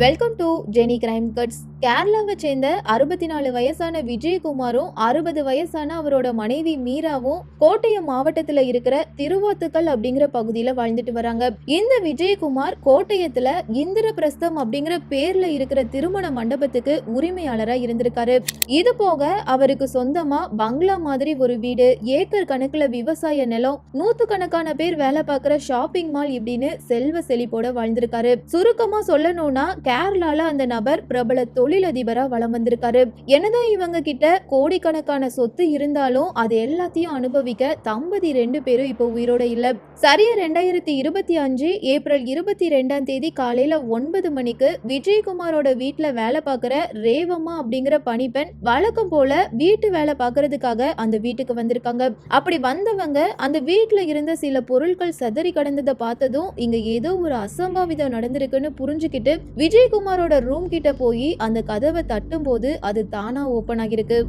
Welcome to Jenny crime cuts. கேரளாவை சேர்ந்த 64 வயசான விஜயகுமாரும் 60 வயசான அவரோட மனைவி மீராவும் கோட்டயம் மாவட்டத்துல இருக்கிற திருவாத்துக்கல் அப்படிங்கிற பகுதியில வாழ்ந்துட்டு வராங்க. இந்த விஜயகுமார் கோட்டயத்துல இந்திரபிரஸ்தம் அப்படிங்கிற பேர்ல இருக்கிற திருமண மண்டபத்துக்கு உரிமையாளரா இருந்திருக்காரு. இது போக அவருக்கு சொந்தமா பங்களா மாதிரி ஒரு வீடு, ஏக்கர் கணக்குல விவசாய நிலம், நூத்துக்கணக்கான பேர் வேலை பார்க்கிற ஷாப்பிங் மால் இப்படின்னு செல்வ செழிப்போட வாழ்ந்திருக்காரு. சுருக்கமா சொல்லணும்னா கேரளால அந்த நபர் பிரபல தொழிலதிபரா வலம் வந்திருக்காரு. என்னதான் இவங்க கிட்ட கோடிக்கணக்கான சொத்து இருந்தாலும் அது எல்லாத்தையும் அனுபவிக்க தம்பதி 2 பேரும் இப்போ உயிரோட இல்ல. சரியா 2025 ஏப்ரல் 22 காலையில 9 மணிக்கு விஜயகுமாரோட வீட்டுல வேலை பார்க்கிற ரேவம்மா அப்படிங்கிற பணிப்பெண் வழக்கம் போல வீட்டு வேலை பார்க்கறதுக்காக அந்த வீட்டுக்கு வந்திருக்காங்க. அப்படி வந்தவங்க அந்த வீட்டுல இருந்த சில பொருட்கள் சதறி கடந்ததை பார்த்ததும் இங்க ஏதோ ஒரு அசம்பாவிதம் நடந்திருக்குன்னு புரிஞ்சுக்கிட்டு விஜயகுமாரோட ரூம் கிட்ட போய் அந்த கதவை தட்டும் போது அது தானா ஓபன் ஆகிருக்கு.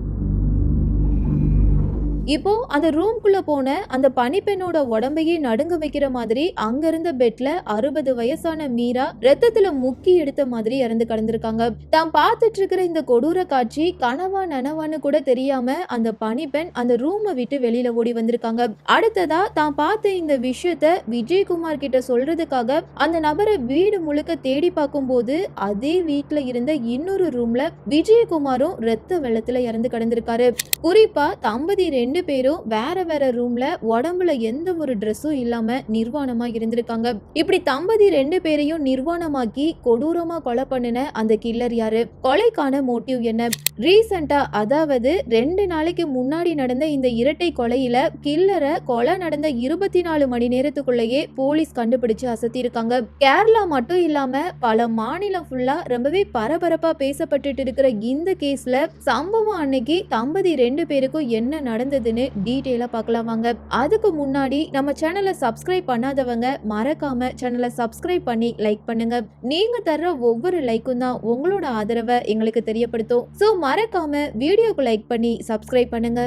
இப்போ அந்த ரூம்குள்ள போன அந்த பணிப்பெண்ணோட உடம்பையே நடுங்க வைக்கிற மாதிரி அங்க இருந்த பெட்ல 60 வயசான மீரா ரத்தத்துல முக்கி எடுத்த மாதிரி இறந்து கடந்திருக்காங்க. தான் பார்த்துட்டு இருக்கிற இந்த கொடூர காட்சி கனவா நனவான்னு கூட தெரியாம அந்த பணிப்பெண் அந்த ரூமை விட்டு வெளியில ஓடி வந்திருக்காங்க. அடுத்ததா தான் பார்த்த இந்த விஷயத்த விஜயகுமார் கிட்ட சொல்றதுக்காக அந்த நபரை வீடு முழுக்க தேடி பார்க்கும் போது அதே வீட்டுல இருந்த இன்னொரு ரூம்ல விஜயகுமாரும் ரத்த வெள்ளத்துல இறந்து கடந்திருக்காரு. குறிப்பா தம்பதி 2 பேரும் வேற வேற ரூம்ல உடம்புல எந்த ஒரு ட்ரெஸ்ஸும் இல்லாம நிர்வாணமா இருந்திருக்காங்க. இப்படி தம்பதி 2 பேரையும் நிர்வாணமாக்கி கொடூரமா கொலை பண்ணின அந்த கில்லர் யாரு? கொலைக்கான மோட்டிவ் என்ன? ரீசெண்டா அதாவது 2 நாளைக்கு முன்னாடி நடந்த இந்த இரட்டை கொலையில கில்லரை கொலை நடந்த 24 மணி நேரத்துக்குள்ளேயே போலீஸ் கண்டுபிடிச்சு அசத்தி இருக்காங்க. கேரளா மட்டும் இல்லாம பல மாநிலம் ஃபுல்லா ரொம்பவே பரபரப்பா பேசப்பட்டு இருக்கிற இந்த கேஸ்ல சம்பவம் அன்னைக்கு தம்பதி 2 பேருக்கும் என்ன நடந்ததுன்னு டீடைலா பார்க்கலாம் வாங்க. அதுக்கு முன்னாடி நம்ம சேனலை சப்ஸ்கிரைப் பண்ணாதவங்க மறக்காம சேனலை சப்ஸ்கிரைப் பண்ணி லைக் பண்ணுங்க. நீங்க தர்ற ஒவ்வொரு லைக்கும் தான் உங்களோட ஆதரவை எங்களுக்கு தெரியப்படுத்தும். சோ மறக்காம வீடியோக்கு லைக் பண்ணி சப்ஸ்கிரைப் பண்ணுங்க.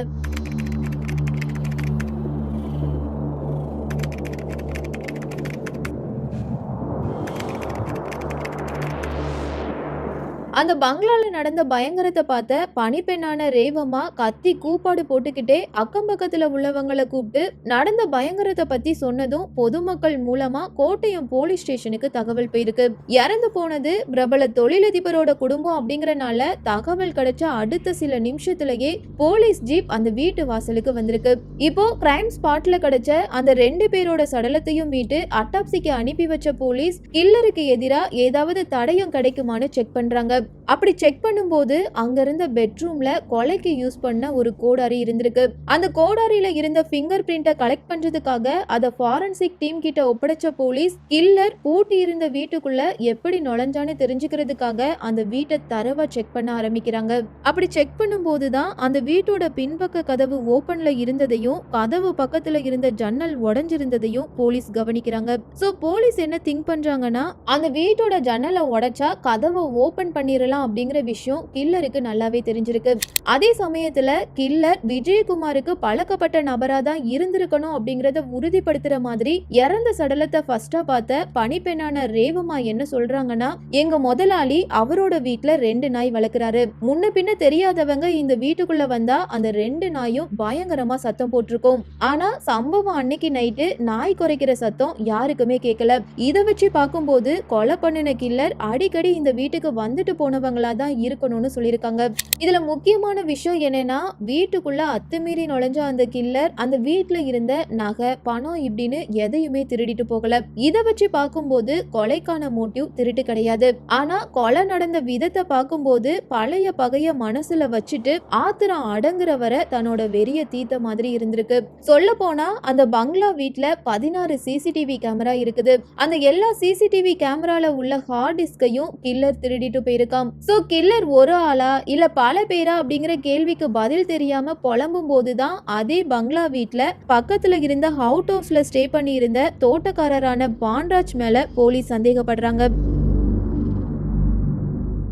அந்த பங்களால நடந்த பயங்கரத்தை பார்த்த பணிப்பெண்ணான ரேவம்மா கத்தி கூப்பாடு போட்டுக்கிட்டே அக்கம் பக்கத்துல உள்ளவங்களை கூப்பிட்டு நடந்த பயங்கரத்தை பத்தி சொன்னதும் பொதுமக்கள் மூலமா கோட்டயம் போலீஸ் ஸ்டேஷனுக்கு தகவல் போயிருக்கு. இறந்து போனது பிரபல தொழிலதிபரோட குடும்பம் அப்படிங்கறனால தகவல் கிடைச்ச அடுத்த சில நிமிஷத்திலேயே போலீஸ் ஜீப் அந்த வீட்டு வாசலுக்கு வந்திருக்கு. இப்போ கிரைம் ஸ்பாட்ல கிடைச்ச அந்த 2 பேரோட சடலத்தையும் மீட்டு அட்டாப்சிக்கு அனுப்பி வச்ச போலீஸ் கில்லருக்கு எதிரா ஏதாவது தடயம் கிடைக்குமான்னு செக் பண்றாங்க. அப்படி செக் பண்ணும்போது அங்க இருந்த பெட்ரூம்ல கொலைக்கு யூஸ் பண்ண ஒரு கோடாரி இருந்திருக்கு. அந்த கோடாரியில இருந்த பிங்கர் பிரிண்ட கலெக்ட் பண்றதுக்காக அத ஃபாரன்சிக் டீம் கிட்ட ஒப்படைச்ச போலீஸ் கில்லர் பூட்டி இருந்த வீட்டுக்குள்ள எப்படி நுழைஞ்சான்னு தெரிஞ்சுக்கிறதுக்காக அந்த வீட்டை தரவா செக் பண்ண ஆரம்பிக்கிறாங்க. அப்படி செக் பண்ணும்போதுதான் அந்த வீட்டோட பின்பக்க கதவு ஓபன்ல இருந்ததையும் கதவு பக்கத்துல இருந்த ஜன்னல் உடைஞ்சிருந்ததையும் போலீஸ் கவனிக்கிறாங்க. சோ போலீஸ் என்ன திங்க் பண்றாங்கன்னா அந்த வீட்டோட ஜன்னலை உடைச்சா கதவை ஓபன் பண்ணிரலாம் அப்படிங்கிற விஷயம் கில்லருக்கு நல்லாவே தெரிஞ்சிருக்கு. அதே சமயத்துல கில்லர் விஜயகுமாருக்கு பழக்கப்பட்ட நபரா தான் இருந்திருக்கணும் அப்படிங்கறத உறுதிப்படுத்துற மாதிரி இறந்த சடலத்தை ஃபர்ஸ்டா பார்த்த பணிப்பெண்ணான ரேவம்மா என்ன சொல்றாங்கன்னா, எங்க முதலாளி அவரோட வீட்டுல 2 நாய் வளர்க்கிறாரு. முன்ன பின்ன தெரியாதவங்க இந்த வீட்டுக்குள்ள வந்தா அந்த 2 நாயும் பயங்கரமா சத்தம் போட்டிருக்கும். ஆனா சம்பவம் அன்னைக்கு நைட்டு நாய் குறைக்கிற சத்தம் யாருக்குமே கேட்கல. இதை வச்சு பார்க்கும்போது கொலை பண்ணின கில்லர் அடிக்கடி இந்த வீட்டுக்கு வந்துட்டு போனவங்களா தான் இருக்கணும்னு சொல்லியிருக்காங்க. இதுல முக்கியமான விஷயம் என்னன்னா, வீட்டுக்குள்ள அத்துமீறி நுழைஞ்ச அந்த கில்லர் அந்த வீட்டுல இருந்த நகை, பணம் இப்படின்னு எதையுமே திருடிட்டு போகல. இதை வச்சு பார்க்கும்போது கொலைக்கான மோட்டிவ் திருட்டு கிடையாது. ஆனா கொலை நடந்த விதத்தை பார்க்கும்போது பழைய பகைய மனசுல வச்சுட்டு ஆத்திரம் அடங்குற வரை தன்னோட வெறிய தீத்த மாதிரி இருந்திருக்கு. சொல்ல போனா அந்த பங்களா வீட்டுல 16 சிசிடிவி கேமரா இருக்குது. அந்த எல்லா சிசிடிவி கேமரால உள்ள ஹார்ட் டிஸ்கையும் கில்லர் திருடிட்டு போயிருக்காம். சோ கில்லர் ஒரு ஆளா இல்ல பல பேரா அப்படிங்கிற கேள்விக்கு பதில் தெரியாம புலம்பும் போதுதான் அதே பங்களா வீட்டுல பக்கத்துல இருந்த அவுட் ஹவுஸ்ல ஸ்டே பண்ணி இருந்த தோட்டக்காரரான பான்ராஜ் மேல போலீஸ் சந்தேகப்படுறாங்க.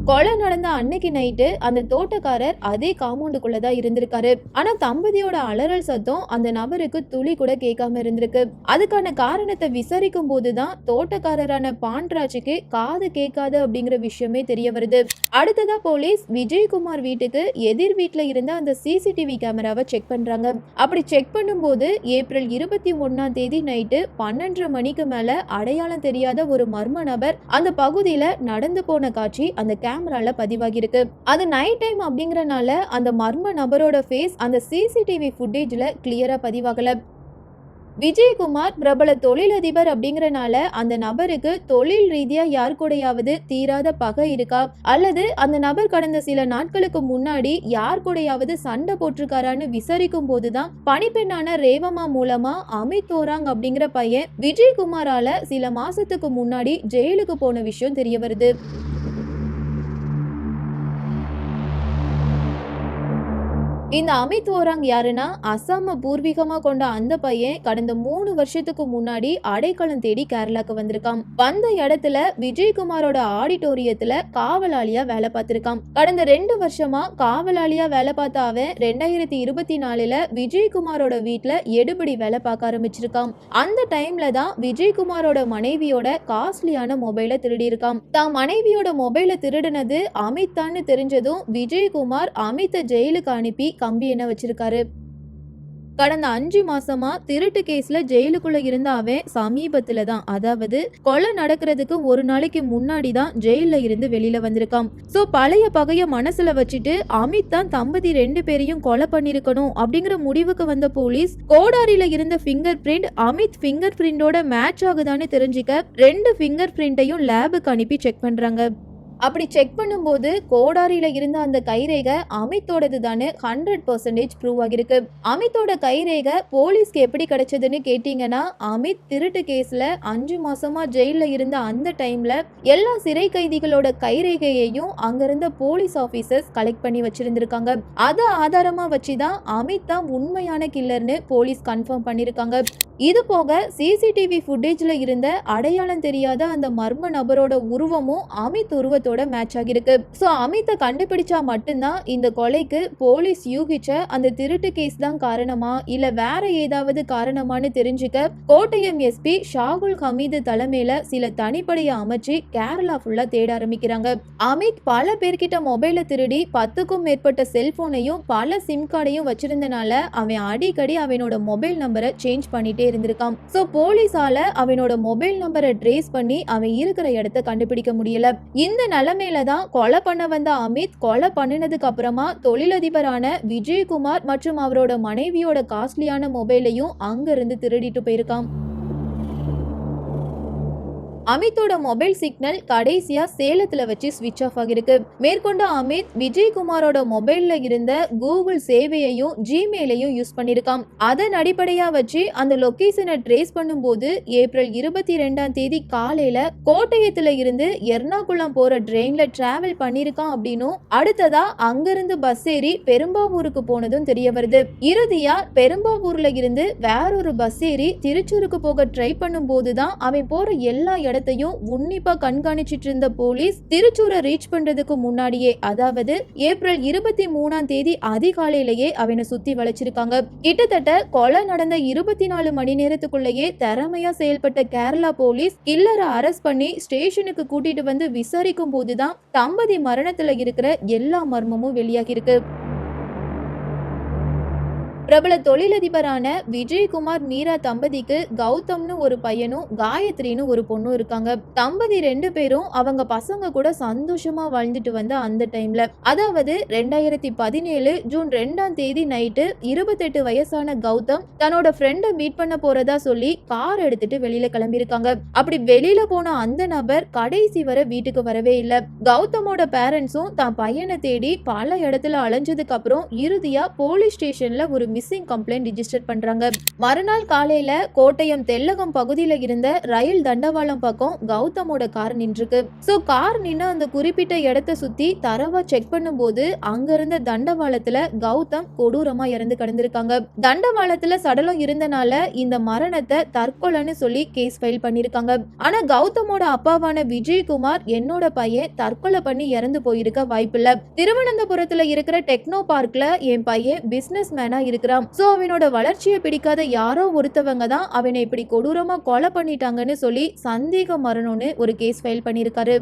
கொலை நடந்த அன்னைக்கு நைட்டு அந்த தோட்டக்காரர் அதே காம்பவுண்டுக்குள்ளதான் இருந்திருக்காரு. ஆனா தம்பதியோட அலறல் சத்தம் அந்த நபருக்கு துளி கூட கேட்காம இருந்திருக்கு. அதுக்கான காரணத்தை விசாரிக்கும் போதுதான் தோட்டக்காரரான பாண்டராஜுக்கு காது கேட்காது அப்படிங்கிற விஷயமே தெரிய வருது. அடுத்ததா போலீஸ் விஜயகுமார் வீட்டுக்கு எதிர் வீட்டுல இருந்த அந்த சிசிடிவி கேமராவை செக் பண்றாங்க. அப்படி செக் பண்ணும்போது ஏப்ரல் 21 நைட்டு 12:30 மணிக்கு மேல அடையாளம் தெரியாத ஒரு மர்ம நபர் அந்த பகுதியில நடந்து போன காட்சி அந்த கேமரால பதிவாகிருக்கு. அது நைட் டைம் அப்படிங்கறனால அந்த மர்ம நபரோட ஃபேஸ் அந்த சிசிடிவி ஃபுட்டேஜ்ல கிளியரா பதிவாகல. விஜயகுமார் பிரபல தொழிலதிபர் அப்படிங்கறனால அந்த நபருக்கு தொழில் ரீதியா யார் கூடயாவது தீராத பகை இருக்கா, அல்லது அந்த நபர் கடந்த சில நாட்களுக்கு முன்னாடி யார் கூடயாவது சண்டை போட்டிருக்காரான்னு விசாரிக்கும் போதுதான் பணிப்பெண்ணான ரேவமா மூலமா அமித் தோராங் அப்படிங்கிற பையன் விஜயகுமாரால சில மாசத்துக்கு முன்னாடி ஜெயிலுக்கு போன விஷயம் தெரிய வருது. இந்த அமித் ஓராங் யாருன்னா அசாம பூர்வீகமா கொண்ட அந்த பையன் கடந்த 3 வருஷத்துக்கு முன்னாடி அடைக்கலம் தேடி கேரளாக்கு வந்திருக்கான். வந்த இடத்துல விஜயகுமாரோட ஆடிட்டோரியத்துல காவலாளியா வேலை பார்த்திருக்கான். கடந்த 2 வருஷமா காவலாளியா வேலை பார்த்த அவன் 2024ல விஜயகுமாரோட வீட்டுல எடுபடி வேலை பார்க்க ஆரம்பிச்சிருக்கான். அந்த டைம்ல தான் விஜயகுமாரோட மனைவியோட காஸ்ட்லியான மொபைலை திருடி இருக்கான். தான் மனைவியோட மொபைலை திருடினது அமித் தான் தெரிஞ்சதும் விஜயகுமார் அமித்தை ஜெயிலுக்கு அனுப்பி கம்பி என்ன வச்சிருக்காரு. கடந்த 5 மாசமா திருட்டு கேஸ்ல ஜெயிலுக்குள்ள இருந்த அவன் சமீபத்துல தான், அதாவது கொலை நடக்கிறதுக்கு ஒரு நாளைக்கு முன்னாடி தான் ஜெயில இருந்து வெளியில வந்திருக்கான். சோ பழைய பகைய மனசுல வச்சுட்டு அமித் தான் தம்பதி 2 பேரையும் கொலை பண்ணிருக்கணும் அப்படிங்கிற முடிவுக்கு வந்த போலீஸ் கோடாரியில இருந்த பிங்கர் பிரிண்ட் அமித் பிங்கர் பிரிண்டோட மேட்ச் ஆகுதான்னு தெரிஞ்சுக்க 2 பிங்கர் பிரிண்டையும் லேபுக்கு அனுப்பி செக் பண்றாங்க. அப்படி செக் பண்ணும்போது கோடாரியில இருந்த அந்த கைரேகை அமித்தோடது தானே 100% ப்ரூவ் ஆகிருக்கு. அமித்தோட கைரேகை போலீஸ்க்கு எப்படி கிடைச்சதுன்னு கேட்டீங்கன்னா, அமித் திருட்டு கேஸ்ல 5 மாசமா ஜெயில இருந்த அந்த டைம்ல எல்லா சிறை கைதிகளோட கைரேகையையும் அங்க இருந்த போலீஸ் ஆபீசர்ஸ் கலெக்ட் பண்ணி வச்சிருந்திருக்காங்க. அதை ஆதாரமா வச்சுதான் அமித் தான் உண்மையான கில்லர்னு போலீஸ் கன்ஃபார்ம் பண்ணிருக்காங்க. இது போக சிசிடிவி ஃபுட்டேஜ்ல இருந்த அடையாளம் தெரியாத அந்த மர்ம நபரோட உருவமும் அமித் உருவத்தோட மேட்ச் ஆகிருக்கு. சோ அமித்தை கண்டுபிடிச்சா மட்டும்தான் இந்த கொலைக்கு போலீஸ் யூகிச்ச அந்த திருட்டு கேஸ் தான் காரணமா இல்ல வேற ஏதாவது காரணமானு தெரிஞ்சுக்க கோட்டயம் எஸ்பி ஷாகுல் ஹமீது தலைமையில சில தனிப்படையை அமைச்சு கேரளா ஃபுல்லா தேட ஆரம்பிக்கிறாங்க. அமித் பல பேர்கிட்ட மொபைலை திருடி 10க்கும் மேற்பட்ட செல்போனையும் பல சிம் கார்டையும் வச்சிருந்தனால அவன் அடிக்கடி அவனோட மொபைல் நம்பரை சேஞ்ச் பண்ணிட்டே இருந்திருக்கான். சோ போலீஸால அவனோட மொபைல் நம்பரை ட்ரேஸ் பண்ணி அவன் இருக்கிற இடத்தை கண்டுபிடிக்க முடியல. இந்த நிலைமையில தான் கொலை பண்ண வந்த அமித் கொலை பண்ணினதுக்கு அப்புறமா தொழிலதிபரான விஜயகுமார் மற்றும் அவரோட மனைவியோட காஸ்ட்லியான மொபைலையும் அங்க இருந்து திருடிட்டு போயிருக்கான். அமித்தோட மொபைல் சிக்னல் கடைசியா சேலத்துல வச்சு ஸ்விட்ச் ஆஃப் ஆகிருக்கு. மேற்கொண்ட அமித் விஜயகுமாரோட மொபைல்ல இருந்த கூகுள் சேவையையும் ஜிமெயிலையும் யூஸ் பண்ணிருக்கான். அதன் அடிப்படையா வச்சு அந்த லொகேஷனை ட்ரேஸ் பண்ணும்போது ஏப்ரல் 22 காலையில கோட்டயத்துல இருந்து எர்ணாகுளம் போற ட்ரெயின்ல டிராவல் பண்ணிருக்கான் அப்படின்னும், அடுத்ததா அங்கிருந்து பஸ் ஏறி பெரும்பாவூருக்கு போனதும் தெரிய வருது. இறுதியா பெரும்பாவூர்ல இருந்து வேறொரு பஸ் ஏறி திருச்சூருக்கு போக ட்ரை பண்ணும் போதுதான் அவன் போற எல்லா இடத்தையும் உன்னிப்பா கண்காணிச்சிட்டு இருந்த போலீஸ் திருச்சூரை ரீச் பண்றதுக்கு முன்னாடியே, அதாவது ஏப்ரல் 23 அதிகாலையிலேயே அவனை சுத்தி வளைச்சிருக்காங்க. கிட்டத்தட்ட கொலை நடந்த 24 மணி நேரத்துக்குள்ளேயே திறமையா செயல்பட்ட கேரளா போலீஸ் கில்லரை அரெஸ்ட் பண்ணி ஸ்டேஷனுக்கு கூட்டிட்டு வந்து விசாரிக்கும் போதுதான் தம்பதி மரணத்துல இருக்கிற எல்லா மர்மமும் வெளியாகி இருக்கு. பிரபல தொழிலதிபரான விஜயகுமார் மீரா தம்பதிக்கு கௌதம்னு ஒரு பையனும் காயத்ரின்னு ஒரு பொண்ணும் இருக்காங்க. தம்பதி 2 பேரும் அவங்க பசங்க கூட சந்தோஷமா வாழ்ந்துட்டு வந்த அந்த டைம்ல, அதாவது 2017 ஜூன் 2 நைட்டு 28 வயசான கௌதம் தன்னோட ஃப்ரெண்டை மீட் பண்ண போறதா சொல்லி கார் எடுத்துட்டு வெளியில கிளம்பியிருக்காங்க. அப்படி வெளியில போன அந்த நபர் கடைசி வரை வீட்டுக்கு வரவே இல்லை. கௌதமோட பேரண்ட்ஸும் தான் பையனை தேடி பல இடத்துல அலைஞ்சதுக்கு அப்புறம் இறுதியா போலீஸ் ஸ்டேஷன்ல ஒரு மிஸ்ஸிங் கம்ப்ளைண்ட் ரிஜிஸ்டர் பண்றாங்க. மறுநாள் காலையில கோட்டயம் தெல்லகம் பகுதியில இருந்த ரயில் தண்டவாளம் பக்கம் கௌதமோட கார் நின்றுருக்கு. சோ கார் நின்று அந்த குறிப்பிட்ட இடத்தை சுத்தி தரவா செக் பண்ணும்போது அங்க இருந்த தண்டவாளத்துல கௌதம் கொடூரமா இறந்து கிடந்திருக்காங்க. தண்டவாளத்துல சடலம் இருந்தனால இந்த மரணத்தை தற்கொலைன்னு சொல்லி கேஸ் ஃபைல் பண்ணிருக்காங்க. ஆனா கௌதமோட அப்பாவான விஜயகுமார் என்னோட பையன் தற்கொலை பண்ணி இறந்து போயிருக்க வாய்ப்பில்ல. திருவனந்தபுரத்துல இருக்கிற டெக்னோ பார்க்ல என் பையன் பிசினஸ் மேனா இருக்கிறான். சோ அவனோட வளர்ச்சியை பிடிக்காத யாரோ ஒருத்தவங்க தான் அவனை இப்படி கொடூரமா கொலை பண்ணிட்டாங்கன்னு சொல்லி சந்தேக மரணம்னு ஒரு கேஸ் ஃபைல் பண்ணிருக்காரு.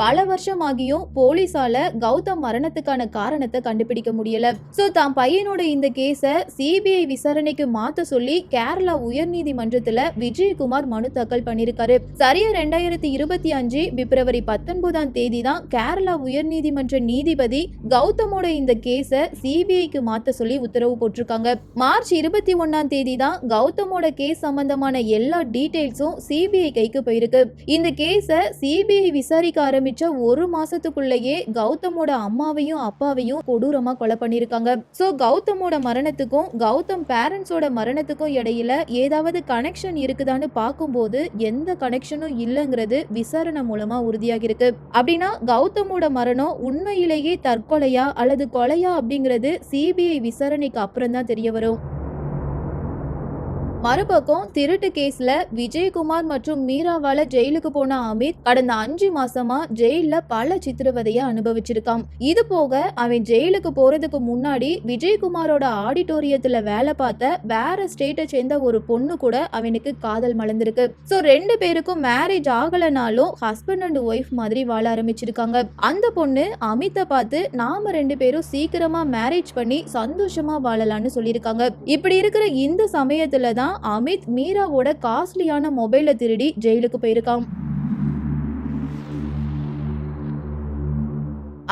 பல வருஷம் ஆகியும் போலீஸால கௌதம் மரணத்துக்கான காரணத்தை கண்டுபிடிக்க முடியல. சோ தான் பையனோட இந்த கேஸ சிபிஐ விசாரணைக்கு மாத்த சொல்லி கேரளா உயர்நீதிமன்றத்துல விஜயகுமார் மனு தாக்கல் பண்ணிருக்காரு. சரியா 2025 பிப்ரவரி 19 தான் கேரளா உயர்நீதிமன்ற நீதிபதி கௌதமோட இந்த கேஸ சிபிஐக்கு மாத்த சொல்லி உத்தரவு போட்டிருக்காங்க. மார்ச் 21 தான் கௌதமோட கேஸ் சம்பந்தமான எல்லா டீடைல்ஸும் சிபிஐ கைக்கு போயிருக்கு. இந்த கேஸ சிபிஐ விசாரிக்க ஆரம்பிச்ச ஒரு மாசத்துக்குள்ளேயே கௌதமோட அம்மாவையும் அப்பாவையும் கொடூரமா கொலை பண்ணிருக்காங்க. சோ கௌதமோட மரணத்துக்கும் கௌதம் பேரண்ட்ஸோட மரணத்துக்கும் இடையில ஏதாவது கனெக்ஷன் இருக்குதான்னு பார்க்கும்போது எந்த கனெக்ஷனும் இல்லைங்கிறது விசாரணை மூலமா உறுதியாகி இருக்கு. அப்படின்னா கௌதமோட மரணம் உண்மையிலேயே தற்கொலையா அல்லது கொலையா அப்படிங்கிறது சிபிஐ விசாரணைக்கு அப்புறம் தான் தெரிய வரும். மறுபக்கம் திருட்டு கேஸ்ல விஜயகுமார் மற்றும் மீராவால ஜெயிலுக்கு போன அமித் கடந்த 5 மாசமா ஜெயில பல சித்திரவதைய அனுபவிச்சிருக்கான். இது போக அவன் ஜெயிலுக்கு போறதுக்கு முன்னாடி விஜயகுமாரோட ஆடிட்டோரியத்துல வேலை பார்த்த வேற ஸ்டேட்டை சேர்ந்த ஒரு பொண்ணு கூட அவனுக்கு காதல் மலர்ந்திருக்கு. சோ 2 பேருக்கும் மேரேஜ் ஆகலனாலும் ஹஸ்பண்ட் அண்ட் ஒய்ஃப் மாதிரி வாழ ஆரம்பிச்சிருக்காங்க. அந்த பொண்ணு அமித்தை பார்த்து நாம 2 பேரும் சீக்கிரமா மேரேஜ் பண்ணி சந்தோஷமா வாழலாம்னு சொல்லியிருக்காங்க. இப்படி இருக்கிற இந்த சமயத்துல தான் அமித் மீராவோட காஸ்ட்லியான மொபைலை திருடி ஜெயிலுக்கு போயிருக்கான்.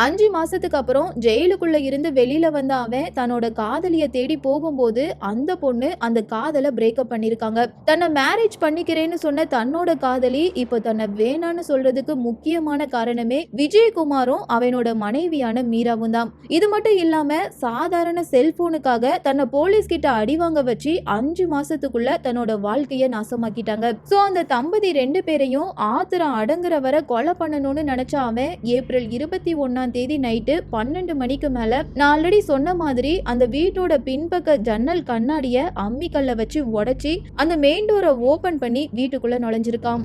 5 மாசத்துக்கு அப்புறம் ஜெயிலுக்குள்ள இருந்து வெளியில வந்த அவன் தன்னோட காதலிய தேடி போகும்போது அந்த பொண்ணு அந்த காதலை பிரேக்கப் பண்ணிருக்காங்க. தன்னை மேரேஜ் பண்ணிக்கிறேன்னு சொன்ன தன்னோட காதலி இப்போ தன்னை வேணான்னு சொல்றதுக்கு முக்கியமான காரணமே விஜயகுமாரும் அவனோட மனைவியான மீராவும் தான். இது மட்டும் இல்லாம சாதாரண செல்போனுக்காக தன்னை போலீஸ் கிட்ட அடிவாங்க வச்சு 5 மாசத்துக்குள்ள தன்னோட வாழ்க்கைய நாசமாக்கிட்டாங்க. சோ அந்த தம்பதி 2 பேரையும் ஆத்திரம் அடங்குற வரை கொலை பண்ணணும்னு நினைச்ச அவன் ஏப்ரல் 21 நைட்டு 12 மணிக்கு மேல நான் ஆல்ரெடி சொன்ன மாதிரி அந்த வீட்டோட பின்பக்க ஜன்னல் கண்ணாடிய அம்மிக்கல்ல வச்சு உடைச்சி அந்த மெயின் டோரை ஓபன் பண்ணி வீட்டுக்குள்ள நுழைஞ்சிருக்கான்.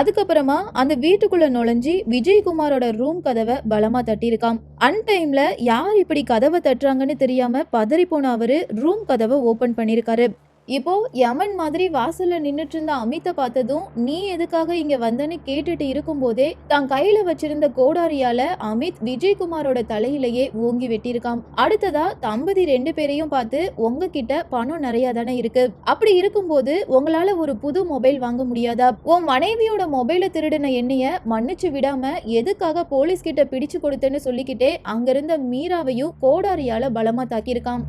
அதுக்கப்புறமா அந்த வீட்டுக்குள்ள நுழைஞ்சி விஜயகுமாரோட ரூம் கதவை பலமா தட்டியிருக்கான். அன்டைம்ல யார் இப்படி கதவை தட்டுறாங்கன்னு தெரியாம பதறி போன அவரு ரூம் கதவை ஓபன் பண்ணிருக்காரு. இப்போ யமன் மாதிரி வாசல்ல நின்னுட்டு இருந்த அமித்தை பார்த்ததும் நீ எதுக்காக இங்க வந்தன்னு கேட்டுட்டு இருக்கும் போதே தான் கையில வச்சிருந்த கோடாரியால அமித் விஜயகுமாரோட தலையிலேயே ஓங்கி வெட்டியிருக்கான். அடுத்ததா தம்பதி 2 பேரையும் பார்த்து உங்ககிட்ட பணம் நிறைய தானே இருக்கு, அப்படி இருக்கும்போது உங்களால ஒரு புது மொபைல் வாங்க முடியாதா? உன் மனைவியோட மொபைலை திருடின என்னைய மன்னிச்சு விடாம எதுக்காக போலீஸ் கிட்ட பிடிச்சு கொடுத்தேன்னு சொல்லிக்கிட்டே அங்கிருந்த மீராவையும் கோடாரியால பலமா தாக்கியிருக்கான்.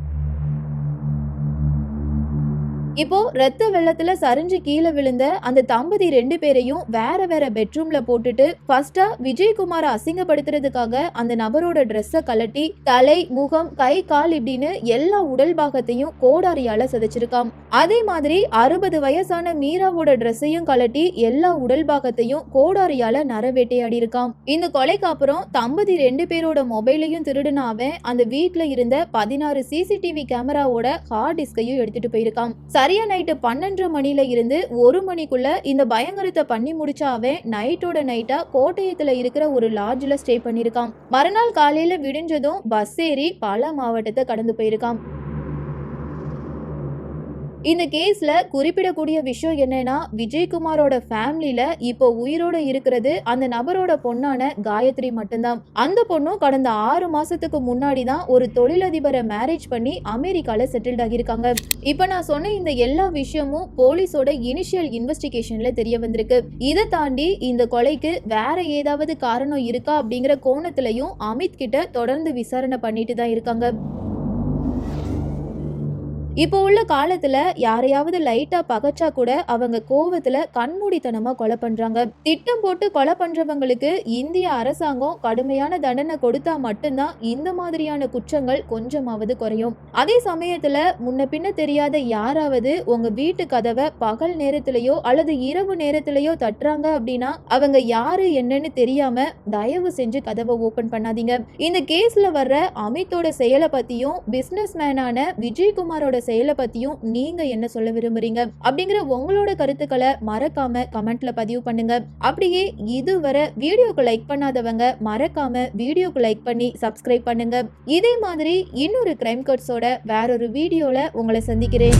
இப்போ ரத்த வெள்ளத்துல சரிஞ்சு கீழே விழுந்த அந்த தம்பதி 2 பேரையும் வேற வேற பெட்ரூம்ல போட்டுட்டு ஃபர்ஸ்டா விஜயகுமாரை அசிங்கப்படுத்துறதுக்காக அந்த நபரோட ட்ரெஸ்ஸை கலட்டி தலை, முகம், கை, கால் இப்படின்னு எல்லா உடல் பாகத்தையும் கோடாரியால சிதைச்சிருக்கான். அதே மாதிரி 60 வயசான மீராவோட ட்ரெஸ்ஸையும் கலட்டி எல்லா உடல் பாகத்தையும் கோடாரியால நரவேட்டையாடி இருக்கான். இந்த கொலைக்கு அப்புறம் தம்பதி 2 பேரோட மொபைலையும் திருடின அவன் அந்த வீட்டுல இருந்த 16 சிசிடிவி கேமராவோட ஹார்ட் டிஸ்கையும் எடுத்துட்டு போயிருக்கான். சரியா நைட்டு 12 மணில இருந்து 1 மணிக்குள்ள இந்த பயங்கரத்தை பண்ணி முடிச்ச அவன் நைட்டோட நைட்டா கோட்டயத்துல இருக்கிற ஒரு லாட்ஜ்ல ஸ்டே பண்ணிருக்கான். மறுநாள் காலையில விடிஞ்சதும் பஸ் ஏறி பல மாவட்டத்தை கடந்து போயிருக்கான். இந்த கேஸ்ல குறிப்பிடக்கூடிய விஷயம் என்னன்னா விஜயகுமாரோட ஃபேமிலியில இப்போ உயிரோட இருக்கிறது அந்த நபரோட பொண்ணான காயத்ரி மட்டும்தான். அந்த பொண்ணும் கடந்த 6 மாசத்துக்கு முன்னாடி தான் ஒரு தொழிலதிபரை மேரேஜ் பண்ணி அமெரிக்கால செட்டில்ட் ஆகியிருக்காங்க. இப்ப நான் சொன்ன இந்த எல்லா விஷயமும் போலீஸோட இனிஷியல் இன்வெஸ்டிகேஷன்ல தெரிய வந்திருக்கு. இதை தாண்டி இந்த கொலைக்கு வேற ஏதாவது காரணம் இருக்கா அப்படிங்கிற கோணத்திலையும் அமித் கிட்ட தொடர்ந்து விசாரணை பண்ணிட்டு தான் இருக்காங்க. இப்போ உள்ள காலத்துல யாரையாவது லைட்டா பகச்சா கூட அவங்க கோவத்துல கண்மூடித்தனமா கொலை பண்றாங்க. திட்டம் போட்டு கொலை பண்றவங்களுக்கு இந்திய அரசாங்கம் கடுமையான தண்டனை கொடுத்தா மட்டும்தான் இந்த மாதிரியான குற்றங்கள் கொஞ்சமாவது குறையும். அதே சமயத்துல முன்ன பின்ன தெரியாத யாராவது உங்க வீட்டு கதவை பகல் நேரத்திலயோ அல்லது இரவு நேரத்திலயோ தட்டுறாங்க அப்படின்னா அவங்க யாரு என்னன்னு தெரியாம தயவு செஞ்சு கதவை ஓபன் பண்ணாதீங்க. இந்த கேஸ்ல வர்ற அமித்தோட செயலை பத்தியும் பிசினஸ் மேனான விஜயகுமாரோட செயலை பத்தியும் நீங்க என்ன சொல்ல விரும்புறீங்க அப்படிங்கிற உங்களோட கருத்துக்களை மறக்காம கமெண்ட்ல பதிவு பண்ணுங்க. அப்படியே இதுவரை வீடியோக்கு லைக் பண்ணாதவங்க மறக்காம வீடியோக்கு லைக் பண்ணி சப்ஸ்கிரைப் பண்ணுங்க. இதே மாதிரி இன்னொரு கிரைம் கட்ஸோட வேறொரு வீடியோல உங்களை சந்திக்கிறேன்.